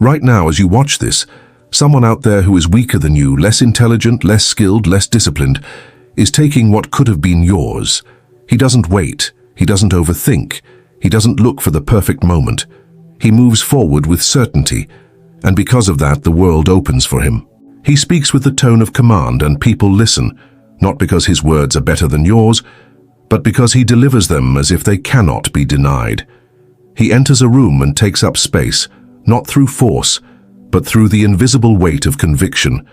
Right now, as you watch this, someone out there who is weaker than you, less intelligent, less skilled, less disciplined, is taking what could have been yours. He doesn't wait. He doesn't overthink. He doesn't look for the perfect moment. He moves forward with certainty, and because of that, the world opens for him. He speaks with the tone of command, and people listen, not because his words are better than yours, but because he delivers them as if they cannot be denied. He enters a room and takes up space, not through force, but through the invisible weight of conviction.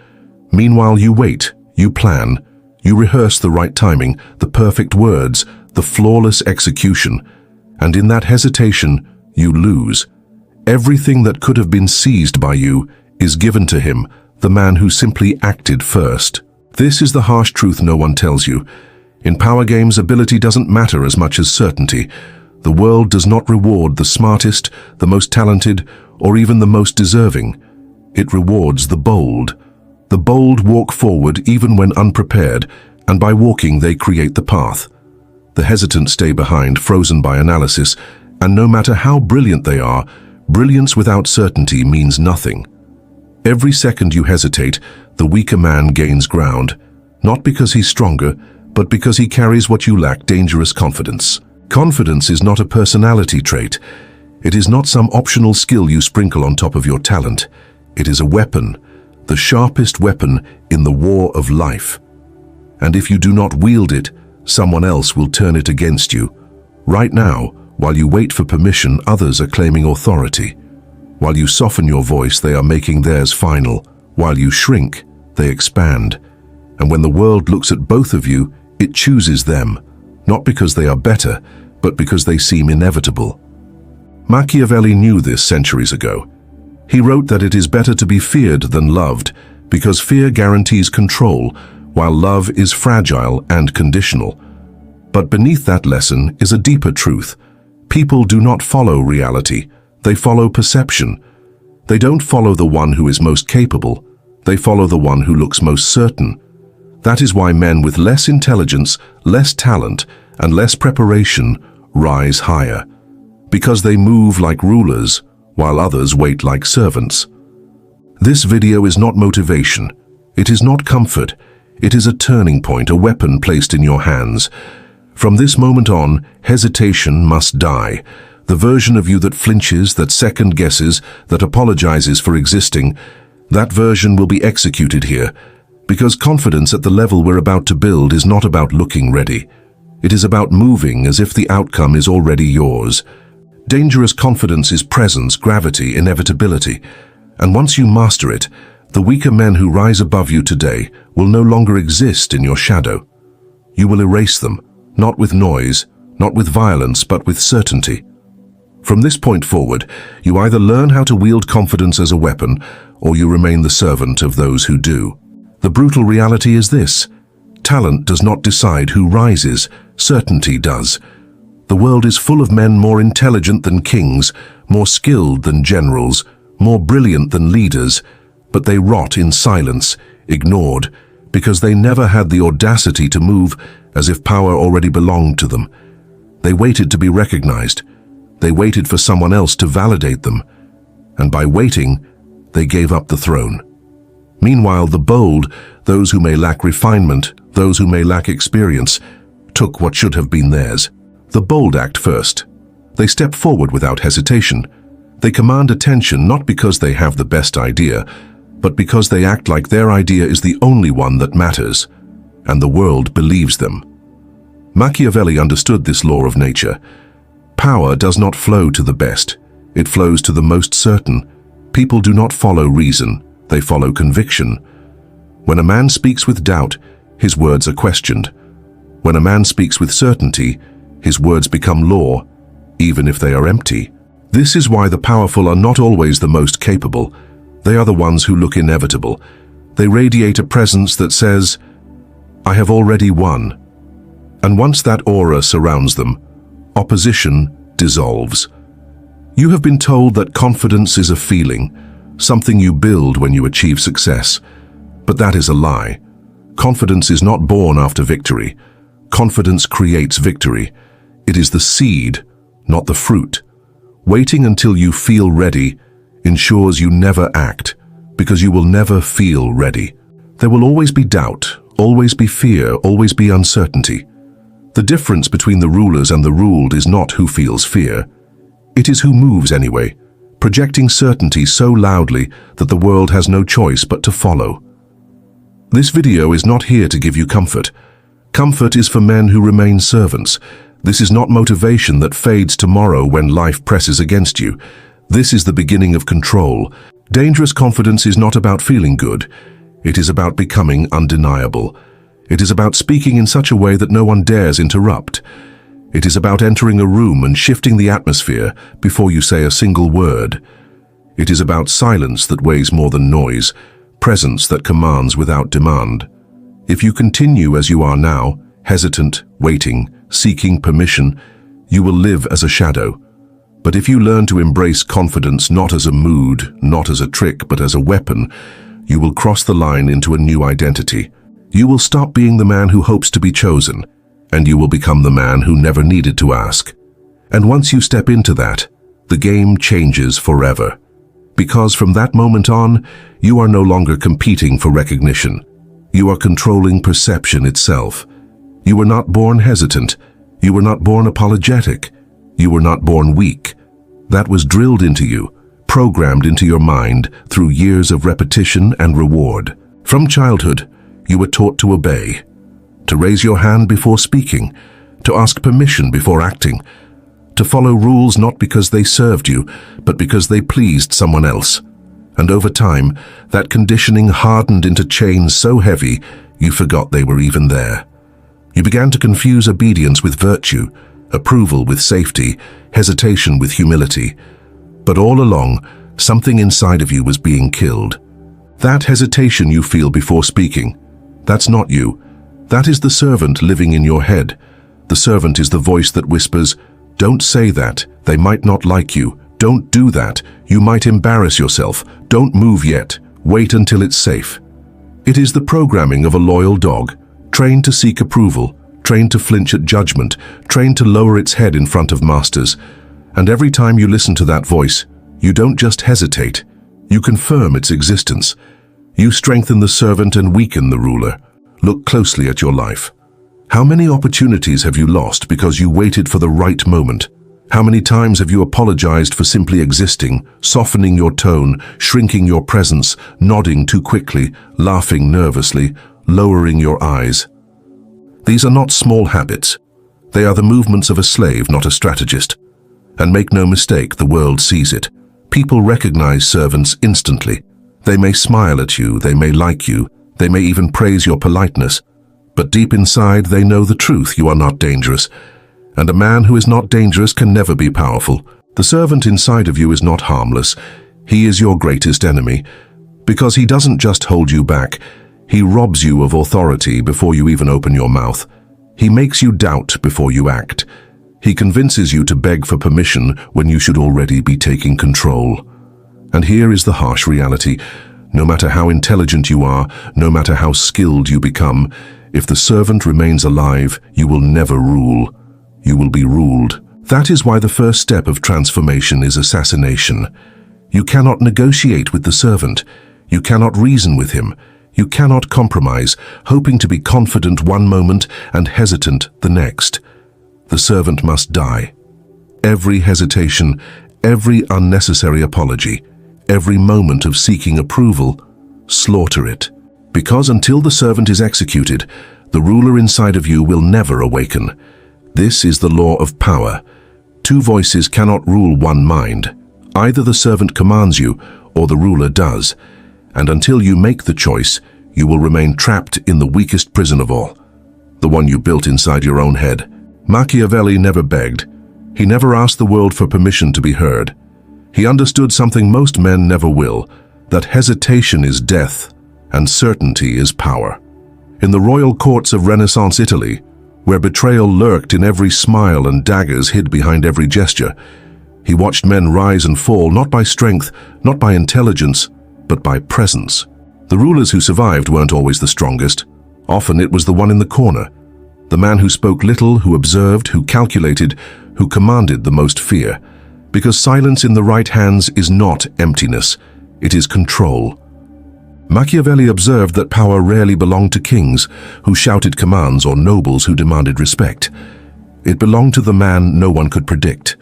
Meanwhile, you wait, you plan, you rehearse the right timing, the perfect words, the flawless execution, and in that hesitation, you lose. Everything that could have been seized by you is given to him, the man who simply acted first. This is the harsh truth no one tells you. In power games, ability doesn't matter as much as certainty. The world does not reward the smartest, the most talented, or even the most deserving. It rewards the bold. The bold walk forward even when unprepared, and by walking they create the path. The hesitant stay behind, frozen by analysis, and no matter how brilliant they are, brilliance without certainty means nothing. Every second you hesitate, the weaker man gains ground, not because he's stronger, but because he carries what you lack, dangerous confidence. Confidence is not a personality trait. It is not some optional skill you sprinkle on top of your talent. It is a weapon, the sharpest weapon in the war of life. And if you do not wield it, someone else will turn it against you. Right now, while you wait for permission, others are claiming authority. While you soften your voice, they are making theirs final. While you shrink, they expand. And when the world looks at both of you, it chooses them, not because they are better, but because they seem inevitable. Machiavelli knew this centuries ago. He wrote that it is better to be feared than loved, because fear guarantees control, while love is fragile and conditional. But beneath that lesson is a deeper truth. People do not follow reality, they follow perception. They don't follow the one who is most capable, they follow the one who looks most certain. That is why men with less intelligence, less talent, and less preparation rise higher, because they move like rulers, while others wait like servants. This video is not motivation. It is not comfort. It is a turning point, a weapon placed in your hands. From this moment on, hesitation must die. The version of you that flinches, that second guesses, that apologizes for existing, that version will be executed here. Because confidence at the level we're about to build is not about looking ready. It is about moving as if the outcome is already yours. Dangerous confidence is presence, gravity, inevitability. And once you master it, the weaker men who rise above you today will no longer exist in your shadow. You will erase them, not with noise, not with violence, but with certainty. From this point forward, you either learn how to wield confidence as a weapon, or you remain the servant of those who do. The brutal reality is this: talent does not decide who rises, certainty does. The world is full of men more intelligent than kings, more skilled than generals, more brilliant than leaders, but they rot in silence, ignored, because they never had the audacity to move as if power already belonged to them. They waited to be recognized. They waited for someone else to validate them. And by waiting, they gave up the throne. Meanwhile, the bold, those who may lack refinement, those who may lack experience, took what should have been theirs. The bold act first. They step forward without hesitation. They command attention not because they have the best idea, but because they act like their idea is the only one that matters, and the world believes them. Machiavelli understood this law of nature. Power does not flow to the best. It flows to the most certain. People do not follow reason. They follow conviction. When a man speaks with doubt, his words are questioned. When a man speaks with certainty, his words become law, even if they are empty. This is why the powerful are not always the most capable. They are the ones who look inevitable. They radiate a presence that says, "I have already won." And once that aura surrounds them, opposition dissolves. You have been told that confidence is a feeling, something you build when you achieve success. But that is a lie. Confidence is not born after victory. Confidence creates victory. It is the seed, not the fruit. Waiting until you feel ready ensures you never act, because you will never feel ready. There will always be doubt, always be fear, always be uncertainty. The difference between the rulers and the ruled is not who feels fear. It is who moves anyway, projecting certainty so loudly that the world has no choice but to follow. This video is not here to give you comfort. Comfort is for men who remain servants. This is not motivation that fades tomorrow when life presses against you. This is the beginning of control. Dangerous confidence is not about feeling good. It is about becoming undeniable. It is about speaking in such a way that no one dares interrupt. It is about entering a room and shifting the atmosphere before you say a single word. It is about silence that weighs more than noise, presence that commands without demand. If you continue as you are now, hesitant, waiting, seeking permission, you will live as a shadow. But if you learn to embrace confidence not as a mood, not as a trick, but as a weapon, you will cross the line into a new identity. You will stop being the man who hopes to be chosen, and you will become the man who never needed to ask. And once you step into that, the game changes forever. Because from that moment on, you are no longer competing for recognition. You are controlling perception itself. You were not born hesitant. You were not born apologetic. You were not born weak. That was drilled into you, programmed into your mind through years of repetition and reward. From childhood, you were taught to obey, to raise your hand before speaking, to ask permission before acting, to follow rules not because they served you, but because they pleased someone else. And over time, that conditioning hardened into chains so heavy, you forgot they were even there. You began to confuse obedience with virtue, approval with safety, hesitation with humility. But all along, something inside of you was being killed. That hesitation you feel before speaking, that's not you. That is the servant living in your head. The servant is the voice that whispers, "Don't say that, they might not like you. Don't do that, you might embarrass yourself. Don't move yet, wait until it's safe." It is the programming of a loyal dog, trained to seek approval, trained to flinch at judgment, trained to lower its head in front of masters. And every time you listen to that voice, you don't just hesitate, you confirm its existence. You strengthen the servant and weaken the ruler. Look closely at your life. How many opportunities have you lost because you waited for the right moment? How many times have you apologized for simply existing, softening your tone, shrinking your presence, nodding too quickly, laughing nervously, lowering your eyes? These are not small habits. They are the movements of a slave, not a strategist. And make no mistake, the world sees it. People recognize servants instantly. They may smile at you, they may like you, they may even praise your politeness. But deep inside, they know the truth: you are not dangerous. And a man who is not dangerous can never be powerful. The servant inside of you is not harmless. He is your greatest enemy. Because he doesn't just hold you back, he robs you of authority before you even open your mouth. He makes you doubt before you act. He convinces you to beg for permission when you should already be taking control. And here is the harsh reality. No matter how intelligent you are, no matter how skilled you become, if the servant remains alive, you will never rule. You will be ruled. That is why the first step of transformation is assassination. You cannot negotiate with the servant. You cannot reason with him. You cannot compromise, hoping to be confident one moment and hesitant the next. The servant must die. Every hesitation, every unnecessary apology, every moment of seeking approval, slaughter it. Because until the servant is executed, the ruler inside of you will never awaken. This is the law of power. Two voices cannot rule one mind. Either the servant commands you, or the ruler does. And until you make the choice, you will remain trapped in the weakest prison of all, the one you built inside your own head. Machiavelli never begged. He never asked the world for permission to be heard. He understood something most men never will, that hesitation is death and certainty is power. In the royal courts of Renaissance Italy, where betrayal lurked in every smile and daggers hid behind every gesture, he watched men rise and fall not by strength, not by intelligence, but by presence. The rulers who survived weren't always the strongest. Often it was the one in the corner, the man who spoke little, who observed, who calculated, who commanded the most fear. Because silence in the right hands is not emptiness, it is control. Machiavelli observed that power rarely belonged to kings who shouted commands or nobles who demanded respect. It belonged to the man no one could predict,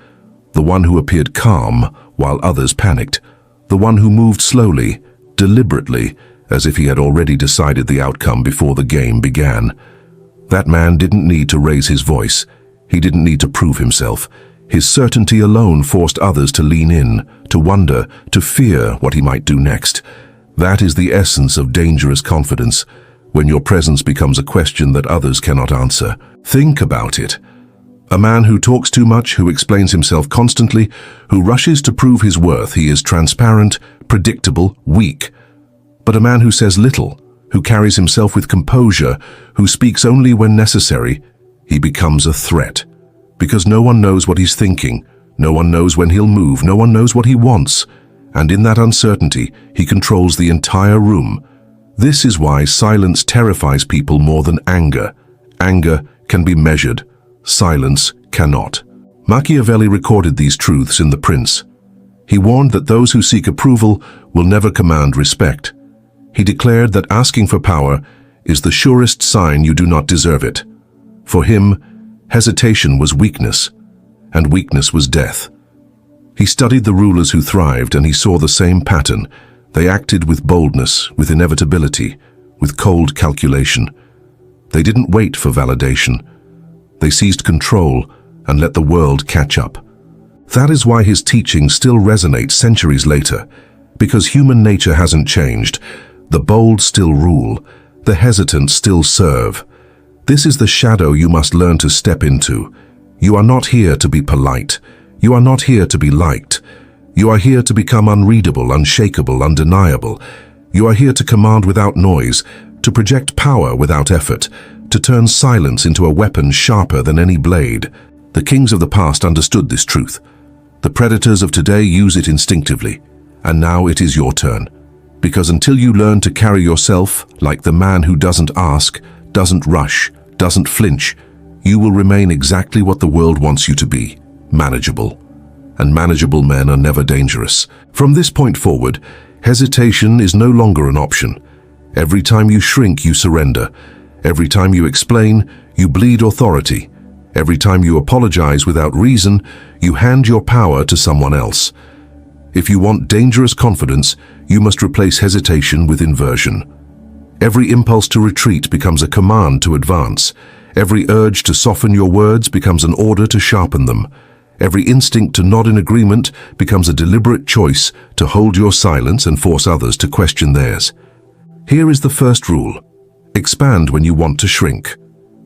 the one who appeared calm while others panicked, the one who moved slowly, deliberately, as if he had already decided the outcome before the game began. That man didn't need to raise his voice. He didn't need to prove himself. His certainty alone forced others to lean in, to wonder, to fear what he might do next. That is the essence of dangerous confidence, when your presence becomes a question that others cannot answer. Think about it. A man who talks too much, who explains himself constantly, who rushes to prove his worth, he is transparent, predictable, weak. But a man who says little, who carries himself with composure, who speaks only when necessary, he becomes a threat. Because no one knows what he's thinking, no one knows when he'll move, no one knows what he wants. And in that uncertainty, he controls the entire room. This is why silence terrifies people more than anger. Anger can be measured. Silence cannot. Machiavelli recorded these truths in The Prince. He warned that those who seek approval will never command respect. He declared that asking for power is the surest sign you do not deserve it. For him, hesitation was weakness, and weakness was death. He studied the rulers who thrived, and he saw the same pattern. They acted with boldness, with inevitability, with cold calculation. They didn't wait for validation. They seized control and let the world catch up. That is why his teachings still resonate centuries later, because human nature hasn't changed. The bold still rule, the hesitant still serve. This is the shadow you must learn to step into. You are not here to be polite. You are not here to be liked. You are here to become unreadable, unshakable, undeniable. You are here to command without noise, to project power without effort, to turn silence into a weapon sharper than any blade. The kings of the past understood this truth. The predators of today use it instinctively. And now it is your turn. Because until you learn to carry yourself like the man who doesn't ask, doesn't rush, doesn't flinch, you will remain exactly what the world wants you to be, manageable. And manageable men are never dangerous. From this point forward, hesitation is no longer an option. Every time you shrink, you surrender. Every time you explain, you bleed authority. Every time you apologize without reason, you hand your power to someone else. If you want dangerous confidence, you must replace hesitation with inversion. Every impulse to retreat becomes a command to advance. Every urge to soften your words becomes an order to sharpen them. Every instinct to nod in agreement becomes a deliberate choice to hold your silence and force others to question theirs. Here is the first rule. Expand when you want to shrink.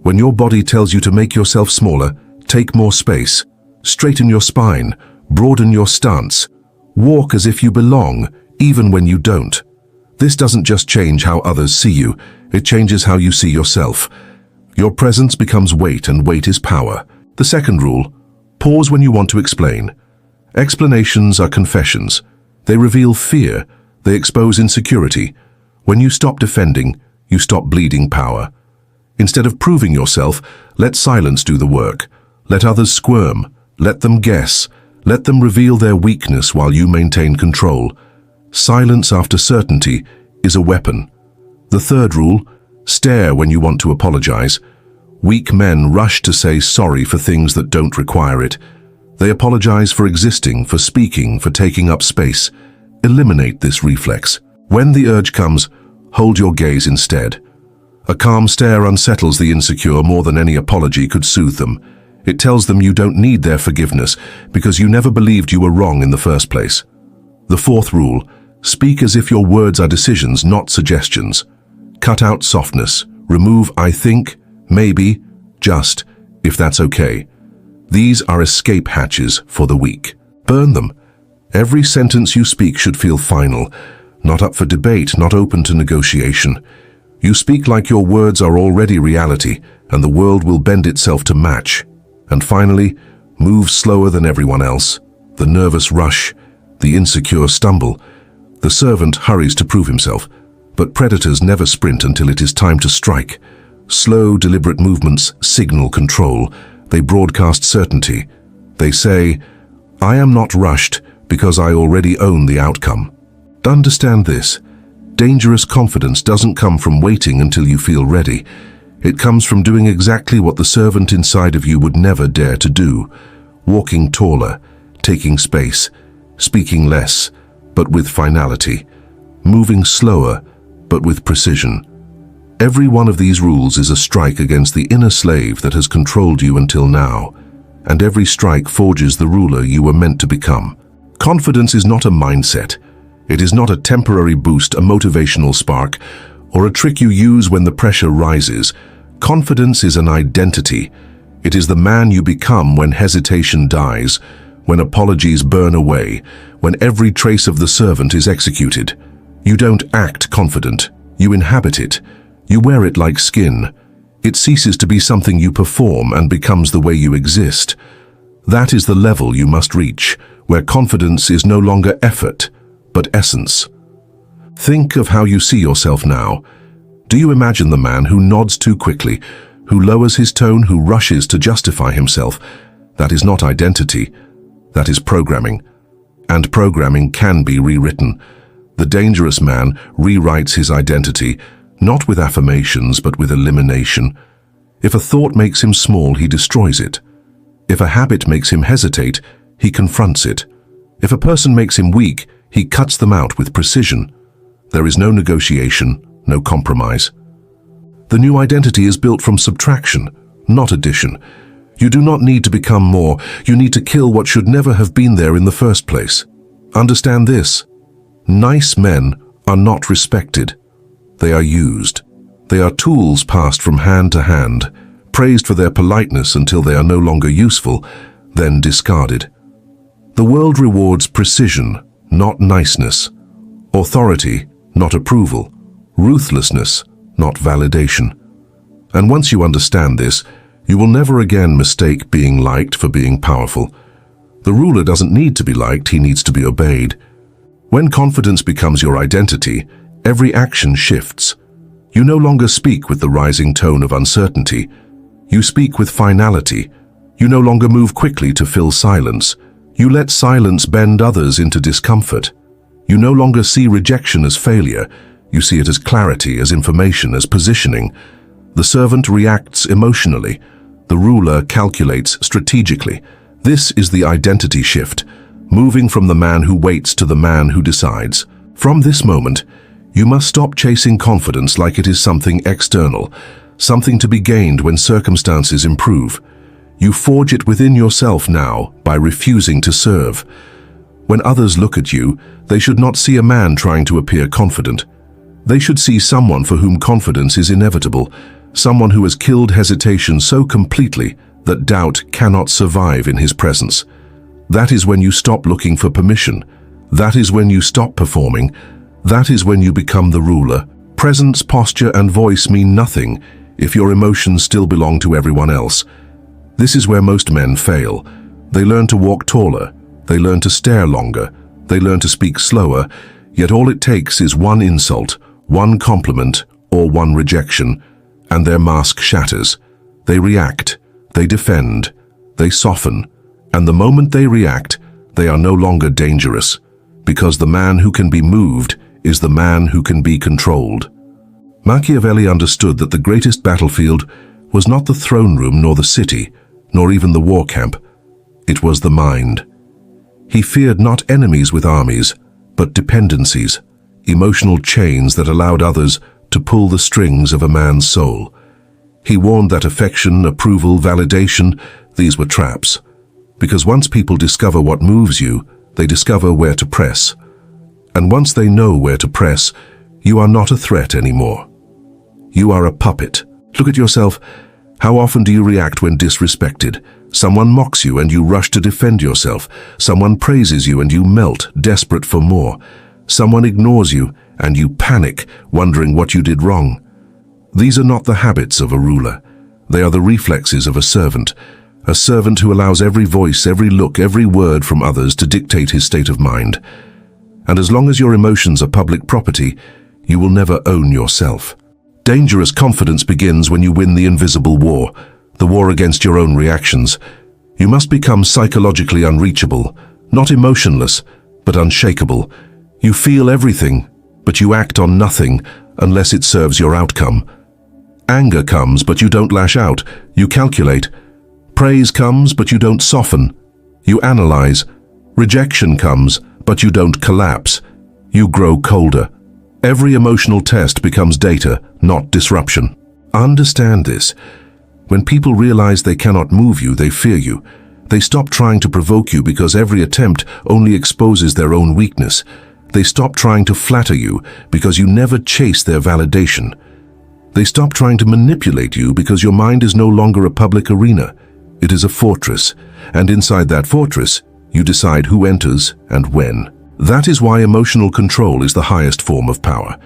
When your body tells you to make yourself smaller, take more space. Straighten your spine. Broaden your stance. Walk as if you belong, even when you don't. This doesn't just change how others see you, it changes how you see yourself. Your presence becomes weight, and weight is power. The second rule, pause when you want to explain. Explanations are confessions. They reveal fear. They expose insecurity. When you stop defending, you stop bleeding power. Instead of proving yourself, let silence do the work. Let others squirm. Let them guess. Let them reveal their weakness while you maintain control. Silence after certainty is a weapon. The third rule, stare when you want to apologize. Weak men rush to say sorry for things that don't require it. They apologize for existing, for speaking, for taking up space. Eliminate this reflex. When the urge comes, hold your gaze instead. A calm stare unsettles the insecure more than any apology could soothe them. It tells them you don't need their forgiveness because you never believed you were wrong in the first place. The fourth rule, speak as if your words are decisions, not suggestions. Cut out softness. Remove I think, maybe, just, if that's okay. These are escape hatches for the weak. Burn them. Every sentence you speak should feel final, not up for debate, not open to negotiation. You speak like your words are already reality, and the world will bend itself to match. And finally, move slower than everyone else. The nervous rush, the insecure stumble. The servant hurries to prove himself, but predators never sprint until it is time to strike. Slow, deliberate movements signal control. They broadcast certainty. They say, I am not rushed because I already own the outcome. Understand this. Dangerous confidence doesn't come from waiting until you feel ready. It comes from doing exactly what the servant inside of you would never dare to do. Walking taller, taking space, speaking less, but with finality. Moving slower, but with precision. Every one of these rules is a strike against the inner slave that has controlled you until now, and every strike forges the ruler you were meant to become. Confidence is not a mindset. It is not a temporary boost, a motivational spark, or a trick you use when the pressure rises. Confidence is an identity. It is the man you become when hesitation dies, when apologies burn away, when every trace of the servant is executed. You don't act confident. You inhabit it. You wear it like skin. It ceases to be something you perform and becomes the way you exist. That is the level you must reach, where confidence is no longer effort, but essence. Think of how you see yourself now. Do you imagine the man who nods too quickly, who lowers his tone, who rushes to justify himself? That is not identity. That is programming. And programming can be rewritten. The dangerous man rewrites his identity, not with affirmations, but with elimination. If a thought makes him small, he destroys it. If a habit makes him hesitate, he confronts it. If a person makes him weak, he cuts them out with precision. There is no negotiation, no compromise. The new identity is built from subtraction, not addition. You do not need to become more. You need to kill what should never have been there in the first place. Understand this. Nice men are not respected. They are used. They are tools passed from hand to hand, praised for their politeness until they are no longer useful, then discarded. The world rewards precision, not niceness. Authority, not approval. Ruthlessness, not validation. And once you understand this, you will never again mistake being liked for being powerful. The ruler doesn't need to be liked, he needs to be obeyed. When confidence becomes your identity, every action shifts. You no longer speak with the rising tone of uncertainty. You speak with finality. You no longer move quickly to fill silence. You let silence bend others into discomfort. You no longer see rejection as failure. You see it as clarity, as information, as positioning. The servant reacts emotionally. The ruler calculates strategically. This is the identity shift, moving from the man who waits to the man who decides. From this moment, you must stop chasing confidence like it is something external, something to be gained when circumstances improve. You forge it within yourself now by refusing to serve. When others look at you, they should not see a man trying to appear confident. They should see someone for whom confidence is inevitable, someone who has killed hesitation so completely that doubt cannot survive in his presence. That is when you stop looking for permission. That is when you stop performing. That is when you become the ruler. Presence, posture, and voice mean nothing if your emotions still belong to everyone else. This is where most men fail. They learn to walk taller. They learn to stare longer. They learn to speak slower. Yet all it takes is one insult, one compliment, or one rejection, and their mask shatters. They react. They defend. They soften. And the moment they react, they are no longer dangerous, because the man who can be moved is the man who can be controlled. Machiavelli understood that the greatest battlefield was not the throne room nor the city, nor even the war camp. It was the mind. He feared not enemies with armies, but dependencies, emotional chains that allowed others to pull the strings of a man's soul. He warned that affection, approval, validation, these were traps. Because once people discover what moves you, they discover where to press. And once they know where to press, you are not a threat anymore. You are a puppet. Look at yourself. How often do you react when disrespected? Someone mocks you and you rush to defend yourself. Someone praises you and you melt, desperate for more. Someone ignores you and you panic, wondering what you did wrong. These are not the habits of a ruler. They are the reflexes of a servant who allows every voice, every look, every word from others to dictate his state of mind. And as long as your emotions are public property, you will never own yourself. Dangerous confidence begins when you win the invisible war, the war against your own reactions. You must become psychologically unreachable, Not emotionless, but unshakable. You feel everything, but you act on nothing unless it serves your outcome. Anger comes, but you don't lash out. You calculate. Praise comes, but you don't soften. You analyze. Rejection comes, but you don't collapse. You grow colder. Every emotional test becomes data, not disruption. Understand this. When people realize they cannot move you, they fear you. They stop trying to provoke you because every attempt only exposes their own weakness. They stop trying to flatter you because you never chase their validation. They stop trying to manipulate you because your mind is no longer a public arena. It is a fortress, and inside that fortress, you decide who enters and when. That is why emotional control is the highest form of power.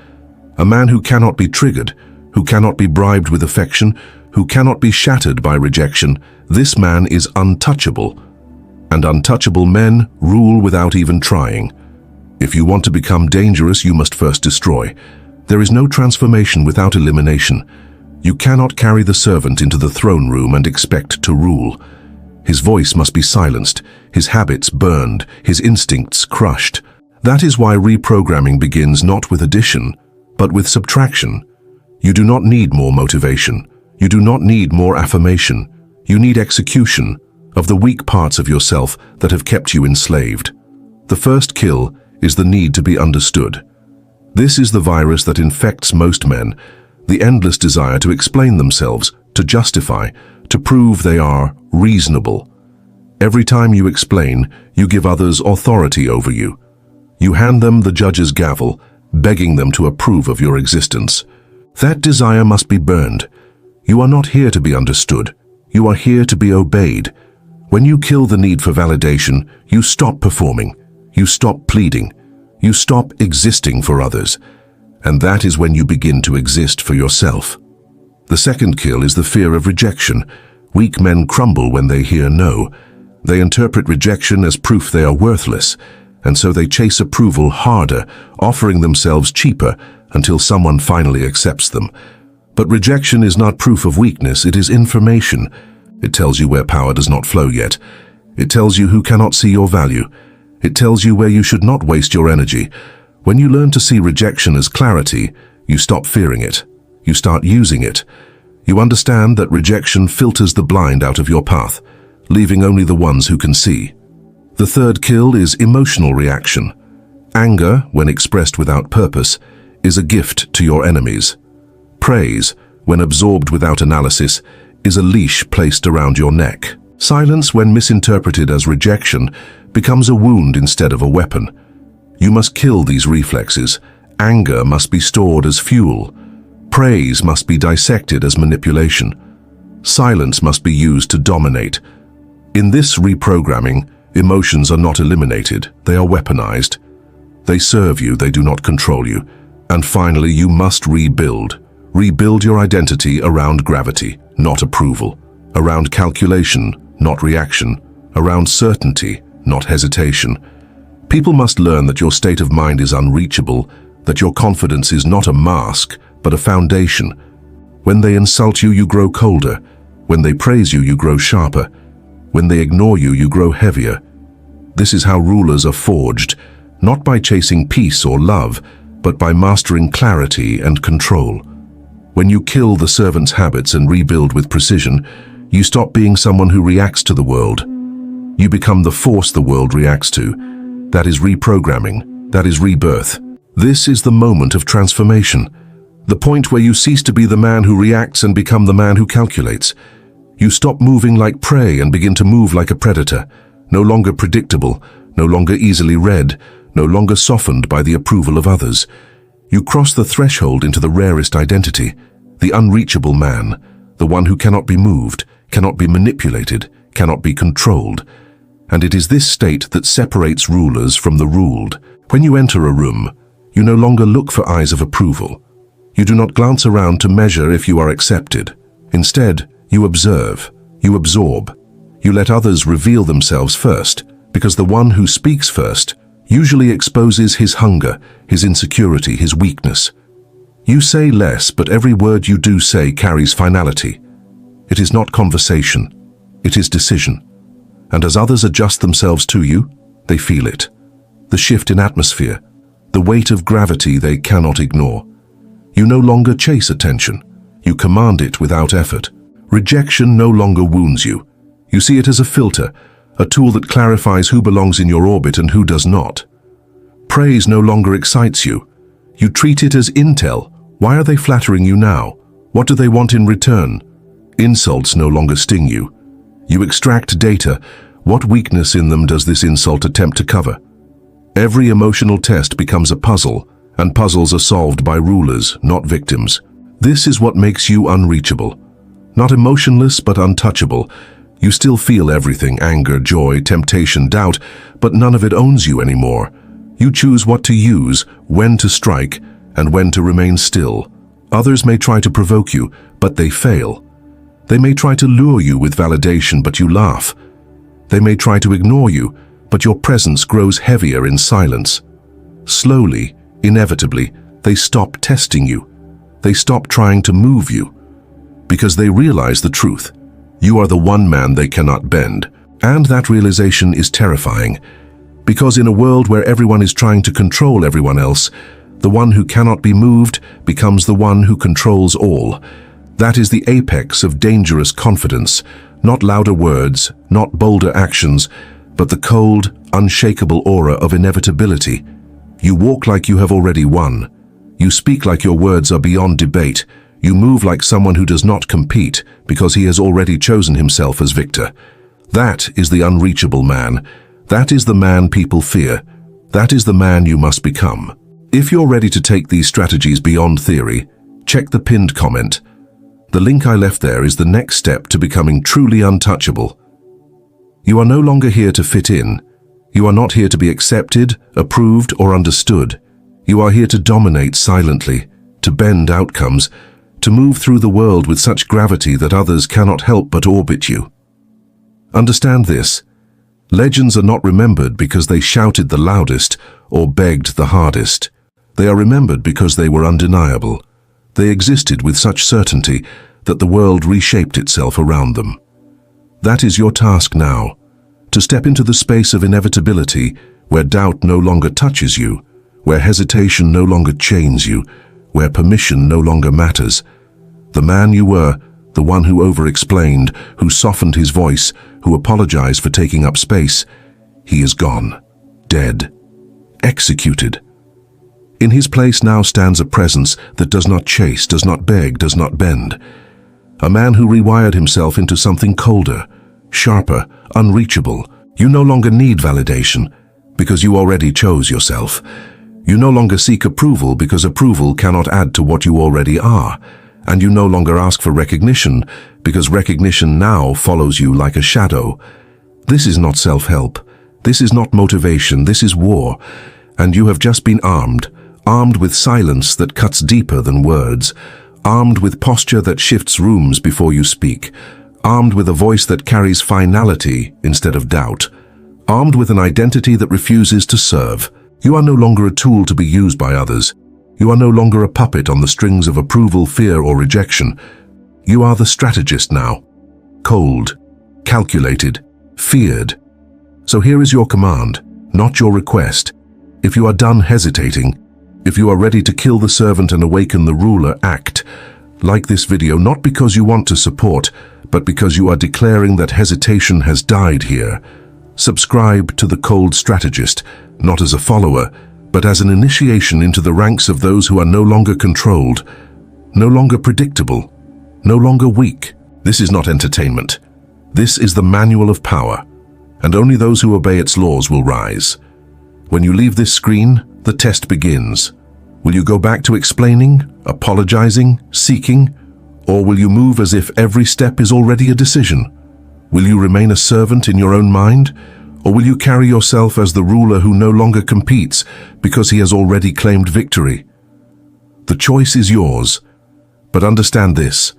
A man who cannot be triggered, who cannot be bribed with affection, who cannot be shattered by rejection, this man is untouchable. And untouchable men rule without even trying. If you want to become dangerous, you must first destroy. There is no transformation without elimination. You cannot carry the servant into the throne room and expect to rule. His voice must be silenced, his habits burned, his instincts crushed. That is why reprogramming begins not with addition, but with subtraction. You do not need more motivation. You do not need more affirmation. You need execution of the weak parts of yourself that have kept you enslaved. The first kill is the need to be understood. This is the virus that infects most men, the endless desire to explain themselves, to justify, to prove they are reasonable. Every time you explain, you give others authority over you. You hand them the judge's gavel, begging them to approve of your existence. That desire must be burned. You are not here to be understood. You are here to be obeyed. When you kill the need for validation, you stop performing. You stop pleading. You stop existing for others. And that is when you begin to exist for yourself. The second kill is the fear of rejection. Weak men crumble when they hear no. They interpret rejection as proof they are worthless, and so they chase approval harder, offering themselves cheaper until someone finally accepts them. But rejection is not proof of weakness, it is information. It tells you where power does not flow yet. It tells you who cannot see your value. It tells you where you should not waste your energy. When you learn to see rejection as clarity, you stop fearing it. You start using it. You understand that rejection filters the blind out of your path, leaving only the ones who can see. The third kill is emotional reaction. Anger, when expressed without purpose, is a gift to your enemies. Praise, when absorbed without analysis, is a leash placed around your neck. Silence, when misinterpreted as rejection, becomes a wound instead of a weapon. You must kill these reflexes. Anger must be stored as fuel. Praise must be dissected as manipulation. Silence must be used to dominate. In this reprogramming, emotions are not eliminated, they are weaponized. They serve you, they do not control you. And finally, you must rebuild. Rebuild your identity around gravity, not approval. Around calculation, not reaction. Around certainty, not hesitation. People must learn that your state of mind is unreachable, that your confidence is not a mask, but a foundation. When they insult you, you grow colder. When they praise you, you grow sharper. When they ignore you, you grow heavier. This is how rulers are forged, not by chasing peace or love, but by mastering clarity and control. When you kill the servant's habits and rebuild with precision, you stop being someone who reacts to the world. You become the force the world reacts to. That is reprogramming. That is rebirth. This is the moment of transformation. The point where you cease to be the man who reacts and become the man who calculates. You stop moving like prey and begin to move like a predator, no longer predictable, no longer easily read, no longer softened by the approval of others. You cross the threshold into the rarest identity, the unreachable man, the one who cannot be moved, cannot be manipulated, cannot be controlled. And it is this state that separates rulers from the ruled. When you enter a room, you no longer look for eyes of approval. You do not glance around to measure if you are accepted. Instead, you observe, you absorb. You let others reveal themselves first, because the one who speaks first usually exposes his hunger, his insecurity, his weakness. You say less, but every word you do say carries finality. It is not conversation, it is decision. And as others adjust themselves to you, They feel it. The shift in atmosphere, the weight of gravity they cannot ignore. You no longer chase attention. You command it without effort. Rejection no longer wounds you. You see it as a filter, a tool that clarifies who belongs in your orbit and who does not. Praise no longer excites you. You treat it as intel. Why are they flattering you now? What do they want in return? Insults no longer sting you. You extract data. What weakness in them does this insult attempt to cover? Every emotional test becomes a puzzle, and puzzles are solved by rulers, not victims. This is what makes you unreachable. Not emotionless, but untouchable. You still feel everything: anger, joy, temptation, doubt, but none of it owns you anymore. You choose what to use, when to strike, and when to remain still. Others may try to provoke you, but they fail. They may try to lure you with validation, but you laugh. They may try to ignore you, but your presence grows heavier in silence. Slowly, inevitably, they stop testing you. They stop trying to move you, because they realize the truth. You are the one man they cannot bend. And that realization is terrifying, because in a world where everyone is trying to control everyone else, the one who cannot be moved becomes the one who controls all. That is the apex of dangerous confidence, not louder words, not bolder actions, but the cold, unshakable aura of inevitability. You walk like you have already won. You speak like your words are beyond debate. You move like someone who does not compete because he has already chosen himself as victor. That is the unreachable man. That is the man people fear. That is the man you must become. If you're ready to take these strategies beyond theory, check the pinned comment. The link I left there is the next step to becoming truly untouchable. You are no longer here to fit in. You are not here to be accepted, approved, or understood. You are here to dominate silently, to bend outcomes, to move through the world with such gravity that others cannot help but orbit you. Understand this. Legends are not remembered because they shouted the loudest or begged the hardest. They are remembered because they were undeniable. They existed with such certainty that the world reshaped itself around them. That is your task now, to step into the space of inevitability where doubt no longer touches you, where hesitation no longer chains you, where permission no longer matters. The man you were, the one who over-explained, who softened his voice, who apologized for taking up space, he is gone, dead, executed. In his place now stands a presence that does not chase, does not beg, does not bend. A man who rewired himself into something colder, sharper, unreachable. You no longer need validation because you already chose yourself. You no longer seek approval because approval cannot add to what you already are. And you no longer ask for recognition because recognition now follows you like a shadow. This is not self-help. This is not motivation. This is war. And you have just been armed with silence that cuts deeper than words, armed with posture that shifts rooms before you speak, armed with a voice that carries finality instead of doubt, armed with an identity that refuses to serve. You are no longer a tool to be used by others. You are no longer a puppet on the strings of approval, fear, or rejection. You are the strategist now. Cold, calculated, feared. So here is your command, not your request. If you are done hesitating, if you are ready to kill the servant and awaken the ruler, act. Like this video, not because you want to support, but because you are declaring that hesitation has died here. Subscribe to the Cold Strategist, not as a follower, but as an initiation into the ranks of those who are no longer controlled, no longer predictable, no longer weak. This is not entertainment. This is the manual of power, and only those who obey its laws will rise. When you leave this screen, the test begins. Will you go back to explaining, apologizing, seeking, or will you move as if every step is already a decision? Will you remain a servant in your own mind, or will you carry yourself as the ruler who no longer competes because he has already claimed victory? The choice is yours, but understand this: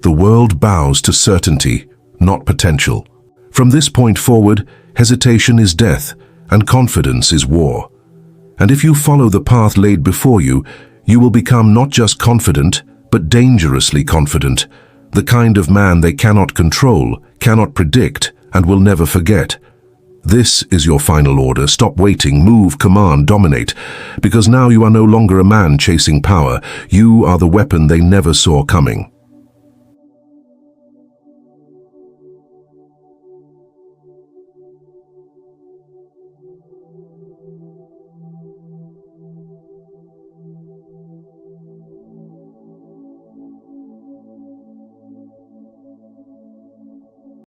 the world bows to certainty, not potential. From this point forward, hesitation is death, and confidence is war. And if you follow the path laid before you, you will become not just confident, but dangerously confident, the kind of man they cannot control, cannot predict, and will never forget. This is your final order. Stop waiting, move, command, dominate. Because now you are no longer a man chasing power. You are the weapon they never saw coming.